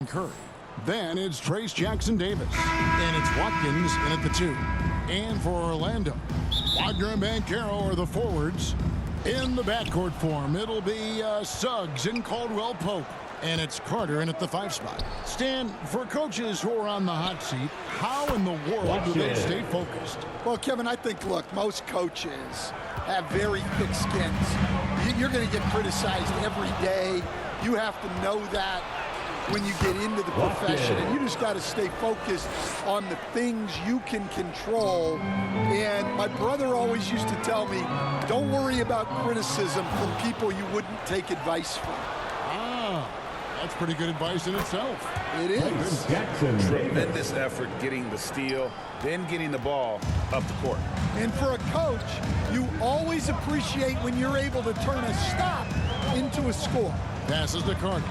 Curry. Then it's Trace Jackson Davis. And it's Watkins in at the 2. And for Orlando, Wagner and Banchero are the forwards. In the backcourt form, it'll be Suggs and Caldwell Pope. And it's Carter in at the 5 spot. Stan, for coaches who are on the hot seat, how in the world do they stay focused? Well, Kevin, I think, look, most coaches have very thick skins. You're going to get criticized every day. You have to know that when you get into the profession, and you just got to stay focused on the things you can control. And my brother always used to tell me, don't worry about criticism from people you wouldn't take advice from. That's pretty good advice in itself. It is. Tremendous effort getting the steal, then getting the ball up the court. And for a coach, you always appreciate when you're able to turn a stop into a score. Passes to Carter.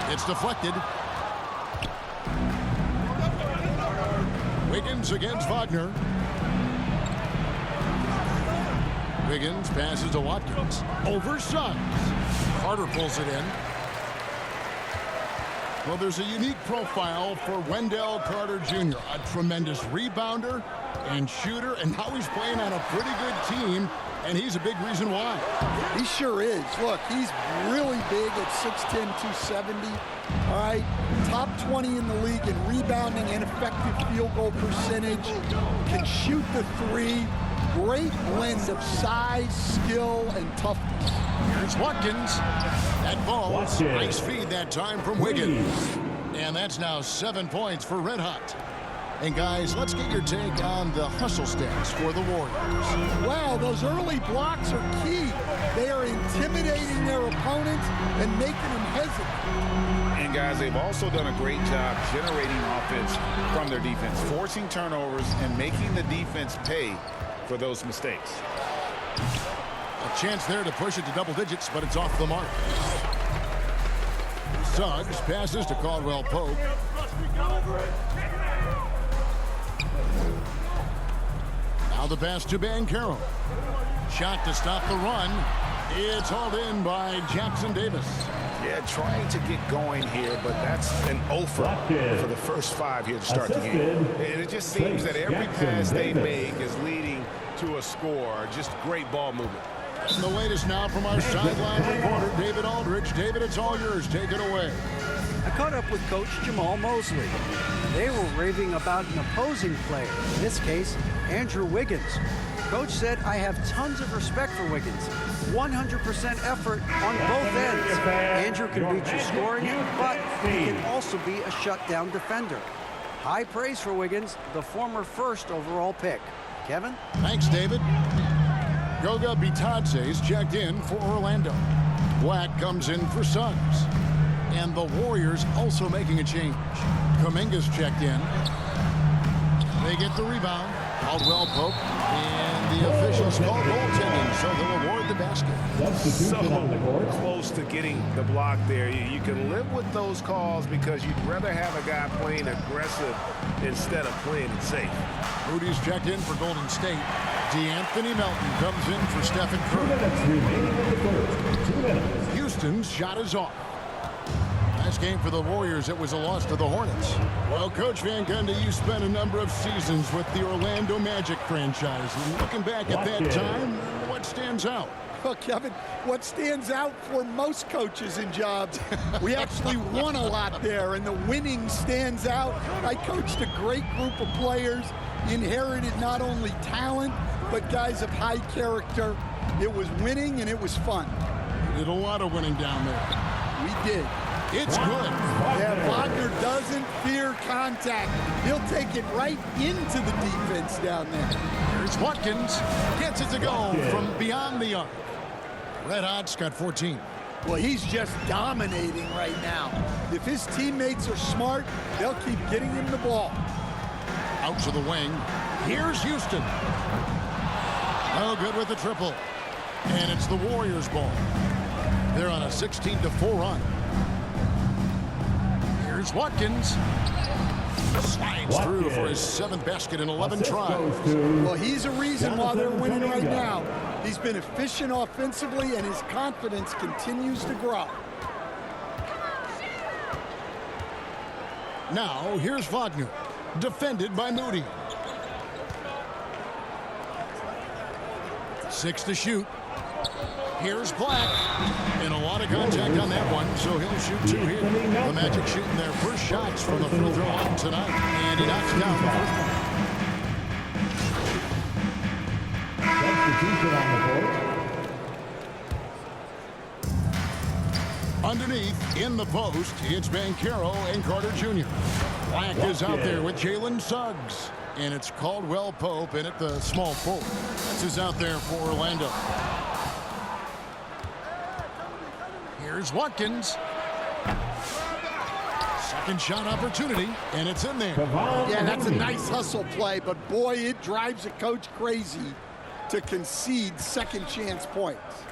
It's deflected. Wiggins against Wagner. Wiggins passes to Watkins. Over Suggs. Carter pulls it in. Well, there's a unique profile for Wendell Carter Jr. A tremendous rebounder and shooter, and now he's playing on a pretty good team, and he's a big reason why. He sure is. Look, he's really big at 6'10", 270. All right, top 20 in the league in rebounding and effective field goal percentage. Can shoot the 3. Great blend of size, skill, and toughness. Here's Watkins. That ball, nice feed that time from Wiggins. And that's now 7 points for Red Hot. And guys, let's get your take on the hustle stats for the Warriors. Wow, those early blocks are key. They are intimidating their opponents and making them hesitate. And guys, they've also done a great job generating offense from their defense, forcing turnovers and making the defense pay for those mistakes. A chance there to push it to double digits, but it's off the mark. Suggs passes to Caldwell Pope. Now the pass to Banchero. Shot to stop the run. It's hauled in by Jackson Davis. Yeah, trying to get going here, but that's an offer for the first 5 here to start the game. And it just seems that every pass they make is leading to a score. Just great ball movement. And the latest now from our sideline reporter, David Aldridge. David, it's all yours. Take it away. I caught up with Coach Jamal Mosley. They were raving about an opposing player, in this case, Andrew Wiggins. Coach said, I have tons of respect for Wiggins. 100% effort on both ends. Andrew can beat you scoring, but he can also be a shutdown defender. High praise for Wiggins, the former first overall pick. Kevin? Thanks, David. Goga Bitadze is checked in for Orlando. Black comes in for Suggs. And the Warriors also making a change. Kuminga's checked in. They get the rebound. Caldwell Pope. And the officials call goaltending, so they'll award the basket. So close to getting the block there. You can live with those calls because you'd rather have a guy playing aggressive instead of playing it safe. Moody's checked in for Golden State. DeAnthony Melton comes in for Stephen Curry. Houston's shot is off. Last game for the Warriors, it was a loss to the Hornets. Well, Coach Van Gundy, you spent a number of seasons with the Orlando Magic franchise. And looking back at that time, what stands out? Well, Kevin, what stands out for most coaches in jobs, we actually won a lot there, and the winning stands out. I coached a great group of players, inherited not only talent, but guys of high character. It was winning, and it was fun. You did a lot of winning down there. We did. It's good. Yeah, Wagner doesn't fear contact. He'll take it right into the defense down there. Here's Watkins. Gets it to go from beyond the arc. Red Hot's got 14. Well, he's just dominating right now. If his teammates are smart, they'll keep getting him the ball. Out to the wing. Here's Houston. Oh, good with the triple. And it's the Warriors' ball. They're on a 16-4 run. Here's Watkins. Slides through for his 7th basket in 11 tries. Well, he's a reason why they're winning right now. He's been efficient offensively, and his confidence continues to grow. Now, here's Wagner, defended by Moody. 6 to shoot. Here's Black. And a lot of contact on that one, so he'll shoot 2 here. The Magic shooting their first shots from the free throw line tonight. And he knocks down the first one. Substitution on the court. Underneath, in the post, it's Banchero and Carter Jr. Black is out there with Jalen Suggs. And it's Caldwell Pope in at the small forward. This is out there for Orlando. Here's Watkins. Second shot opportunity, and it's in there. Yeah, that's a nice hustle play, but boy, it drives a coach crazy to concede second chance points.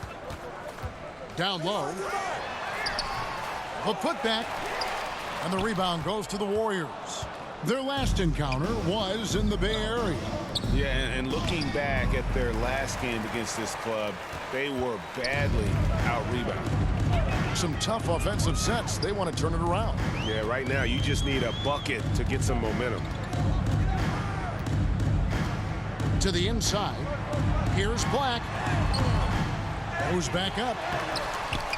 Down low. A putback, and the rebound goes to the Warriors. Their last encounter was in the Bay Area. Yeah, and looking back at their last game against this club, they were badly out-rebounded. Some tough offensive sets. They want to turn it around. Yeah, right now you just need a bucket to get some momentum. To the inside. Here's Black. Goes back up.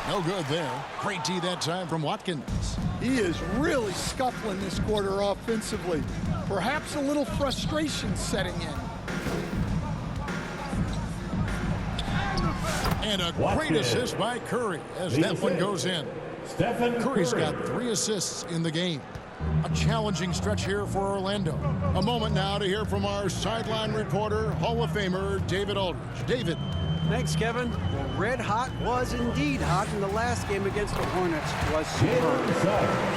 No good there. Great D that time from Watkins. He is really scuffling this quarter offensively. Perhaps a little frustration setting in. And a great assist by Curry as that one goes in. Curry's got 3 assists in the game. A challenging stretch here for Orlando. A moment now to hear from our sideline reporter, Hall of Famer David Aldridge. David. Thanks, Kevin. Well, red hot was indeed hot, and the last game against the Hornets was superb.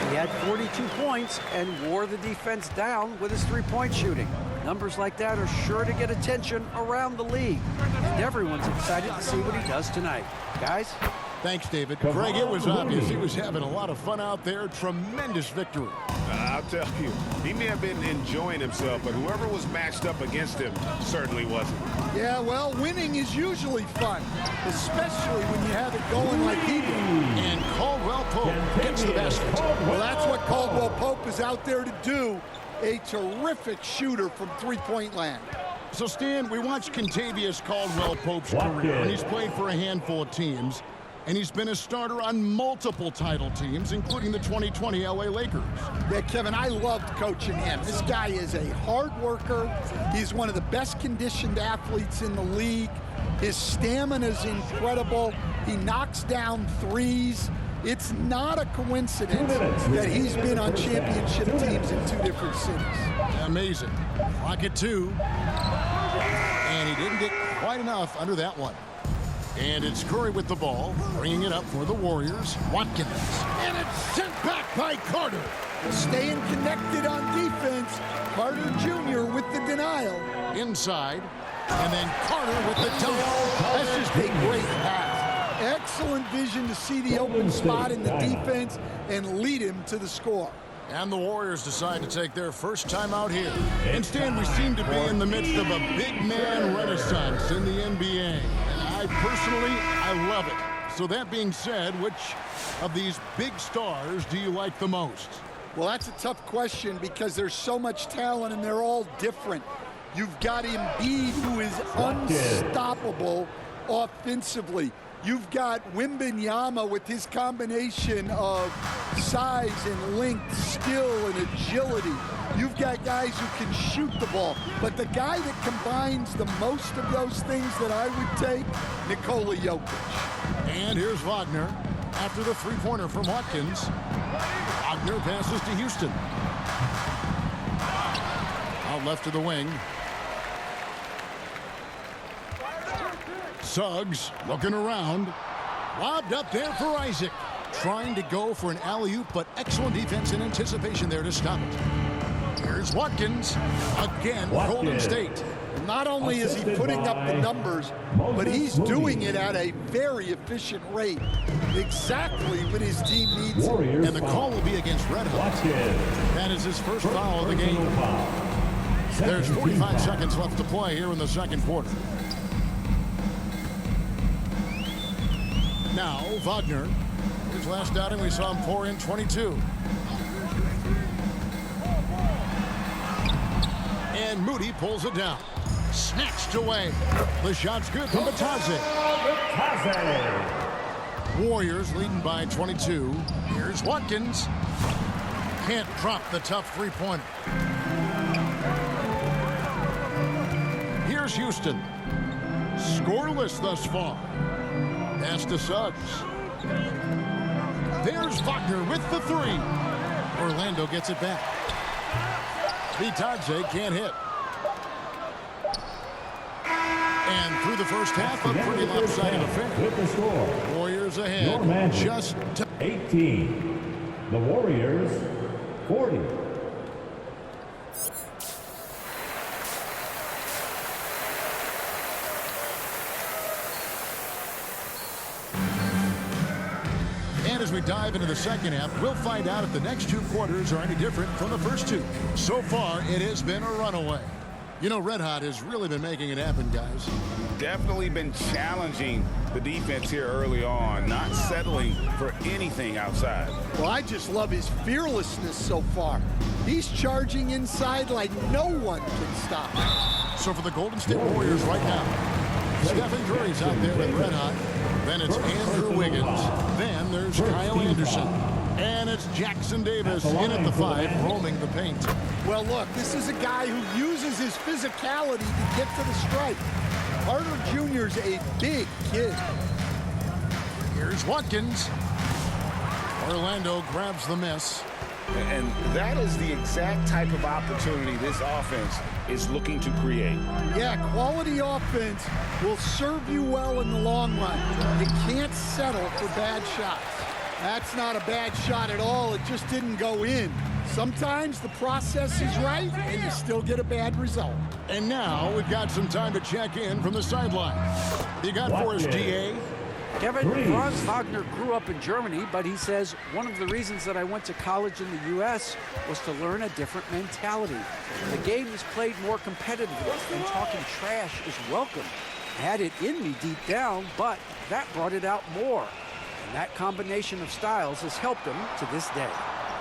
He had 42 points and wore the defense down with his three-point shooting. Numbers like that are sure to get attention around the league, and everyone's excited to see what he does tonight. Guys? Thanks, David. Greg, it was obvious he was having a lot of fun out there. Tremendous victory. I'll tell you, he may have been enjoying himself, but whoever was matched up against him certainly wasn't. Yeah, well, winning is usually fun, especially when you have it going like he did. And Caldwell Pope gets the basket. Well, that's what Caldwell Pope is out there to do. A terrific shooter from three-point land. So, Stan, we watched Kentavious Caldwell Pope's career, and he's played for a handful of teams. And he's been a starter on multiple title teams, including the 2020 LA Lakers. Yeah, Kevin, I loved coaching him. This guy is a hard worker. He's one of the best conditioned athletes in the league. His stamina is incredible. He knocks down threes. It's not a coincidence that he's been on championship teams in 2 different cities. Amazing. Clock at 2. And he didn't get quite enough under that one. And it's Curry with the ball, bringing it up for the Warriors. Watkins. And it's sent back by Carter. Staying connected on defense. Carter Jr. with the denial. Inside. And then Carter with the dunk. That's just a great pass. Excellent vision to see the open spot in the defense and lead him to the score. And the Warriors decide to take their first time out here. Instead, we seem to be in the midst of a big man renaissance in the NBA. I love it. So that being said, which of these big stars do you like the most? Well, that's a tough question because there's so much talent and they're all different. You've got Embiid, who is unstoppable offensively. You've got Wembanyama with his combination of size and length, skill, and agility. You've got guys who can shoot the ball. But the guy that combines the most of those things that I would take, Nikola Jokic. And here's Wagner after the three-pointer from Watkins. Wagner passes to Houston. Out left to the wing. Suggs looking around. Lobbed up there for Isaac. Trying to go for an alley-oop, but excellent defense and anticipation there to stop it. Here's Watkins. Again, Golden State. Not only is he putting up the numbers, but he's doing it at a very efficient rate, exactly when his team needs it. And the call will be against Red Hot. That is his first foul of the game. There's 45 seconds left to play here in the second quarter. Now, Wagner. His last outing, we saw him pour in 22. And Moody pulls it down. Snatched away. The shot's good from Batadze. Warriors leading by 22. Here's Watkins. Can't drop the tough three-pointer. Here's Houston. Scoreless thus far. Pass to Suggs. There's Wagner with the three. Orlando gets it back. Batadze can't hit. And through the first half, a pretty lopsided affair. Warriors ahead. Just 18. The Warriors 40. And as we dive into the second half, we'll find out if the next two quarters are any different from the first two. So far, it has been a runaway. You know, Red Hot has really been making it happen, guys. Definitely been challenging the defense here early on, not settling for anything outside. Well, I just love his fearlessness so far. He's charging inside like no one can stop. So for the Golden State Warriors right now, Stephen Curry's out there with Red Hot. Then it's Andrew Wiggins. Then there's Kyle Anderson. And it's Jackson Davis in at the 5, roaming the paint. Well, look, this is a guy who uses his physicality to get to the stripe. Carter Jr.'s a big kid. Here's Watkins. Orlando grabs the miss. And that is the exact type of opportunity this offense is looking to create. Yeah, quality offense will serve you well in the long run. You can't settle for bad shots. That's not a bad shot at all. It just didn't go in. Sometimes the process is right, and you still get a bad result. And now we've got some time to check in from the sideline. You got for us, DA? Kevin, Franz Wagner grew up in Germany, but he says one of the reasons that I went to college in the U.S. was to learn a different mentality. The game is played more competitively, and talking trash is welcome. I had it in me deep down, but that brought it out more. And that combination of styles has helped him to this day.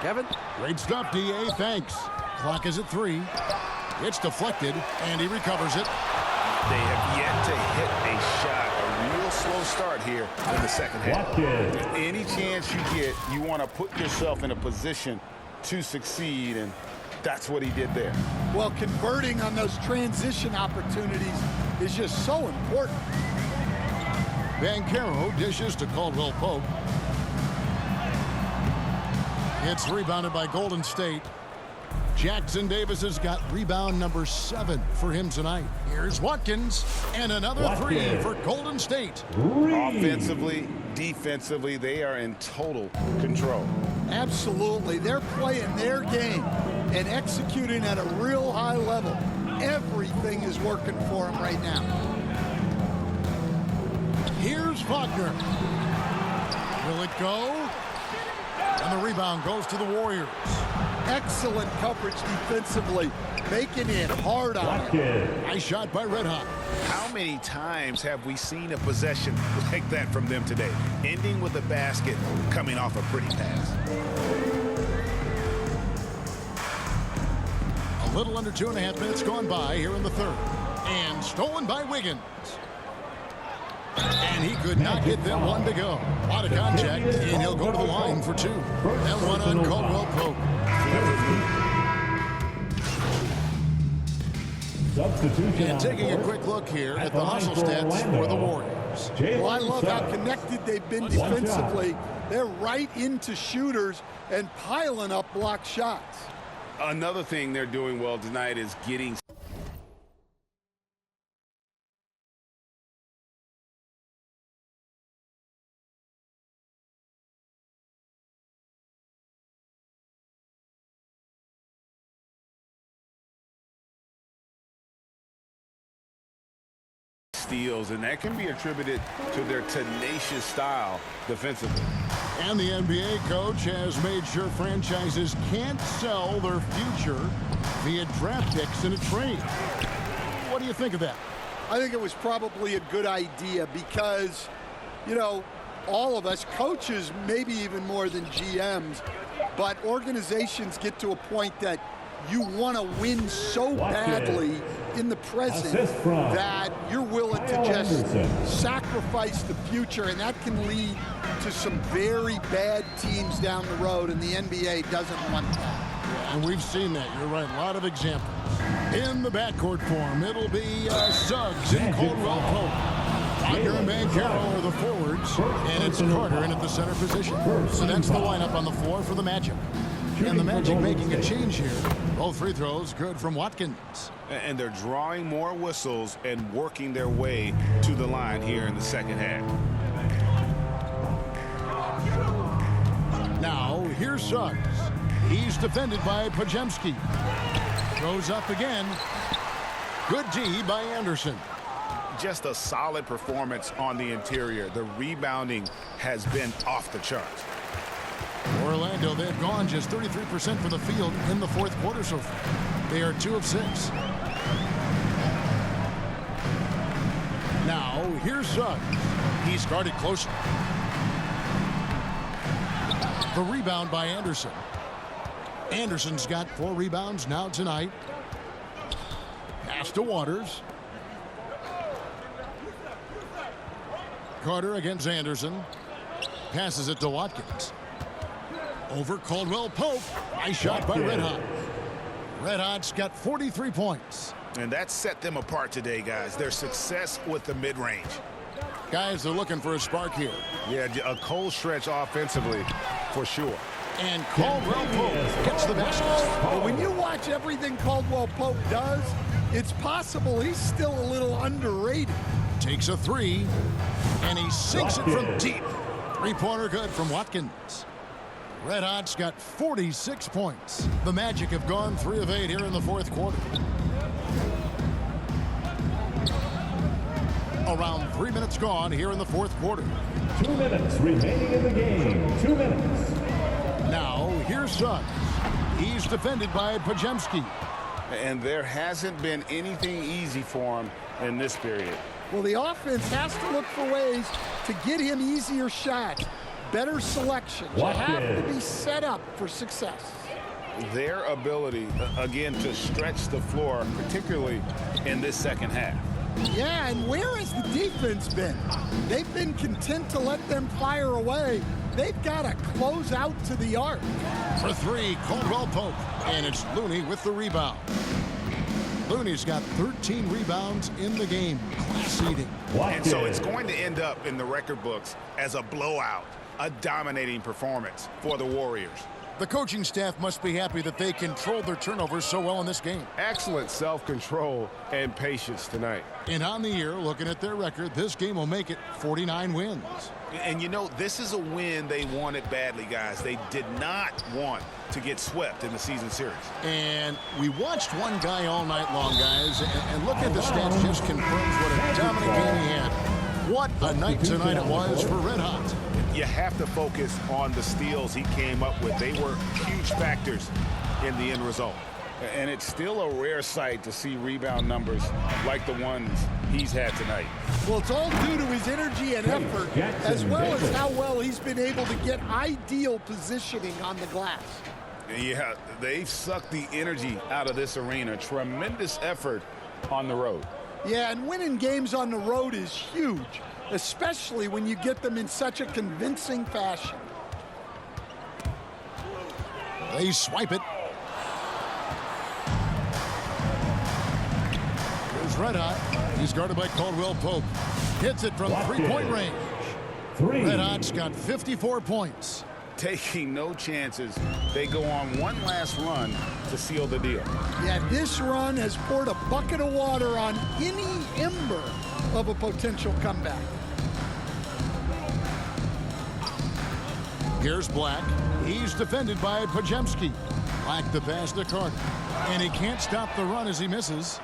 Kevin? Great stuff, DA. Thanks. Clock is at 3. It's deflected, and he recovers it. They have yet to hit a shot. A real slow start here in the second half. Any chance you get, you want to put yourself in a position to succeed, and that's what he did there. Well, converting on those transition opportunities is just so important. Banchero dishes to Caldwell Pope. It's rebounded by Golden State. Jackson Davis has got rebound number 7 for him tonight. Here's Watkins, and another 3 for Golden State. Offensively, defensively, they are in total control. Absolutely. They're playing their game and executing at a real high level. Everything is working for them right now. Here's Wagner. Will it go? And the rebound goes to the Warriors. Excellent coverage defensively, making it hard on him. Nice shot by Red Hot. How many times have we seen a possession like that from them today, ending with a basket coming off a pretty pass? A little under 2.5 minutes gone by here in the third. And stolen by Wiggins. And he could not get them one to go. A lot of contact, and he'll go to the line for 2. And one on Caldwell Pope. And taking a quick look here at the hustle stats for the Warriors. Well, I love how connected they've been defensively. They're right into shooters and piling up block shots. Another thing they're doing well tonight is getting steals, and that can be attributed to their tenacious style defensively. And the NBA coach has made sure franchises can't sell their future via draft picks in a trade. What do you think of that? I think it was probably a good idea because, you know, all of us, coaches, maybe even more than GMs, but organizations get to a point that you want to win so badly in the present that you're willing to just sacrifice the future, and that can lead to some very bad teams down the road, and the NBA doesn't want that. And we've seen that. You're right. A lot of examples. In the backcourt form, it'll be Suggs and Caldwell Pope. Wagner and Banchero are the forwards, and it's Carter in at the center position. So that's the lineup on the floor for the Magic. And the Magic making a change here. Both free throws good from Watkins. And they're drawing more whistles and working their way to the line here in the second half. Now, here's Suggs. He's defended by Podziemski. Throws up again. Good D by Anderson. Just a solid performance on the interior. The rebounding has been off the charts. Orlando, they've gone just 33% from the field in the fourth quarter so far. They are 2 of 6. Now, here's Suggs. He's guarded closely. The rebound by Anderson. Anderson's got 4 rebounds now tonight. Pass to Waters. Carter against Anderson. Passes it to Watkins. Over Caldwell Pope. Nice shot by Red Hot. Red Hot's got 43 points. And that set them apart today, guys. Their success with the mid-range. Guys, they're looking for a spark here. Yeah, a cold stretch offensively for sure. And Caldwell Pope gets the basket. But when you watch everything Caldwell Pope does, it's possible he's still a little underrated. Takes a 3, and he sinks it from deep. Three-pointer good from Watkins. Red Hot's got 46 points. The Magic have gone 3 of 8 here in the fourth quarter. Around 3 minutes gone here in the fourth quarter. 2 minutes remaining in the game. 2 minutes. Now, here's Suggs. He's defended by Podziemski. And there hasn't been anything easy for him in this period. Well, the offense has to look for ways to get him easier shots, better selection. You have to be set up for success. Their ability, again, to stretch the floor, particularly in this second half. Yeah, and where has the defense been? They've been content to let them fire away. They've got to close out to the arc. For 3, Caldwell Pope. And it's Looney with the rebound. Looney's got 13 rebounds in the game. Class leading. And so it's going to end up in the record books as a blowout, a dominating performance for the Warriors. The coaching staff must be happy that they controlled their turnovers so well in this game. Excellent self-control and patience tonight. And on the year, looking at their record, this game will make it 49 wins. And you know, this is a win they wanted badly, guys. They did not want to get swept in the season series. And we watched one guy all night long, guys, and look at the stats just confirms what a dominant game he had. What a night tonight it was for Red Hot. You have to focus on the steals he came up with. They were huge factors in the end result. And it's still a rare sight to see rebound numbers like the ones he's had tonight. Well, it's all due to his energy and effort, as well as how well he's been able to get ideal positioning on the glass. Yeah, they've sucked the energy out of this arena. Tremendous effort on the road. Yeah, and winning games on the road is huge, especially when you get them in such a convincing fashion. They swipe it. Here's Red Hot. He's guarded by Caldwell Pope. Hits it from three-point range. Red Hot's got 54 points. Taking no chances. They go on one last run to seal the deal. Yeah, this run has poured a bucket of water on any ember of a potential comeback. Here's Black. He's defended by Podziemski. Black the pass to Carter. And he can't stop the run as he misses.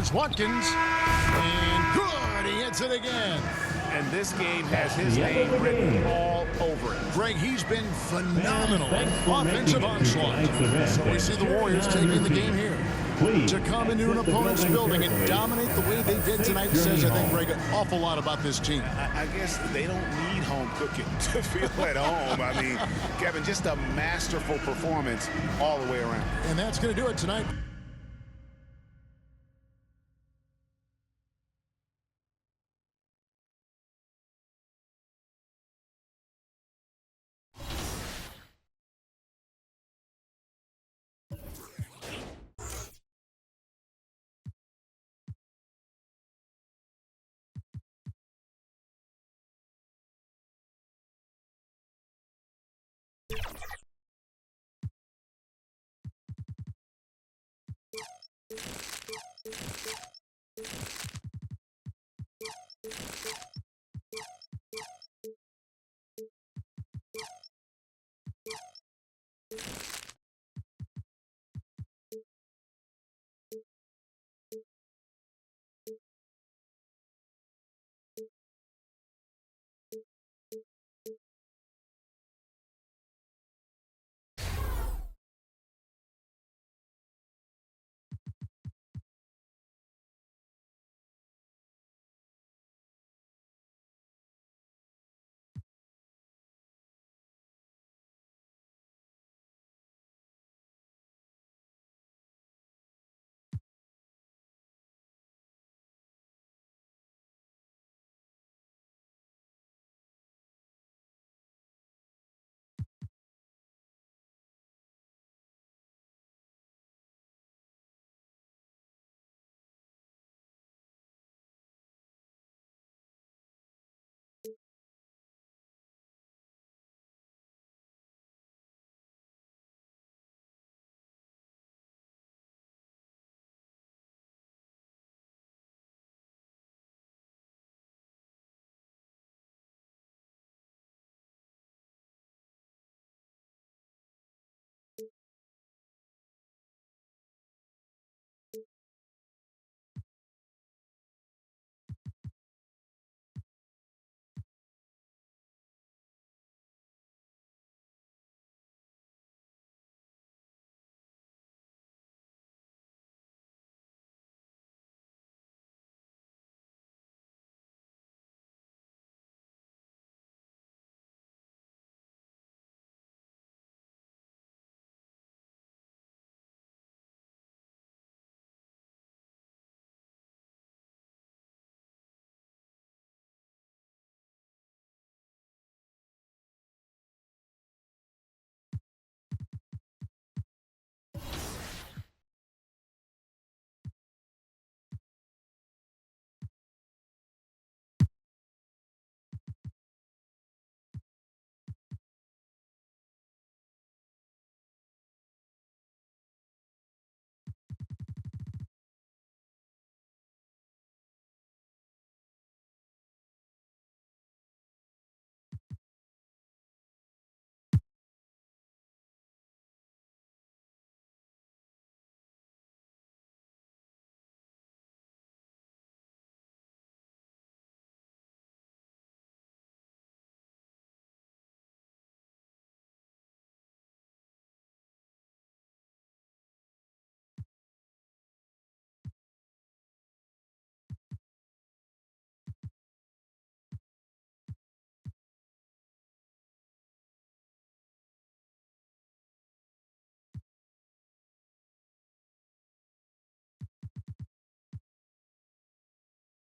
Here's Watkins. And good. He hits it again. And this game has his name written all over it. Greg, he's been phenomenal. Offensive onslaught. So we see the Warriors taking the game here. To come into an opponent's building and dominate the way they did tonight says, I think, Greg, an awful lot about this team. I guess they don't need home cooking to feel at home. I mean, Kevin, just a masterful performance all the way around. And that's going to do it tonight.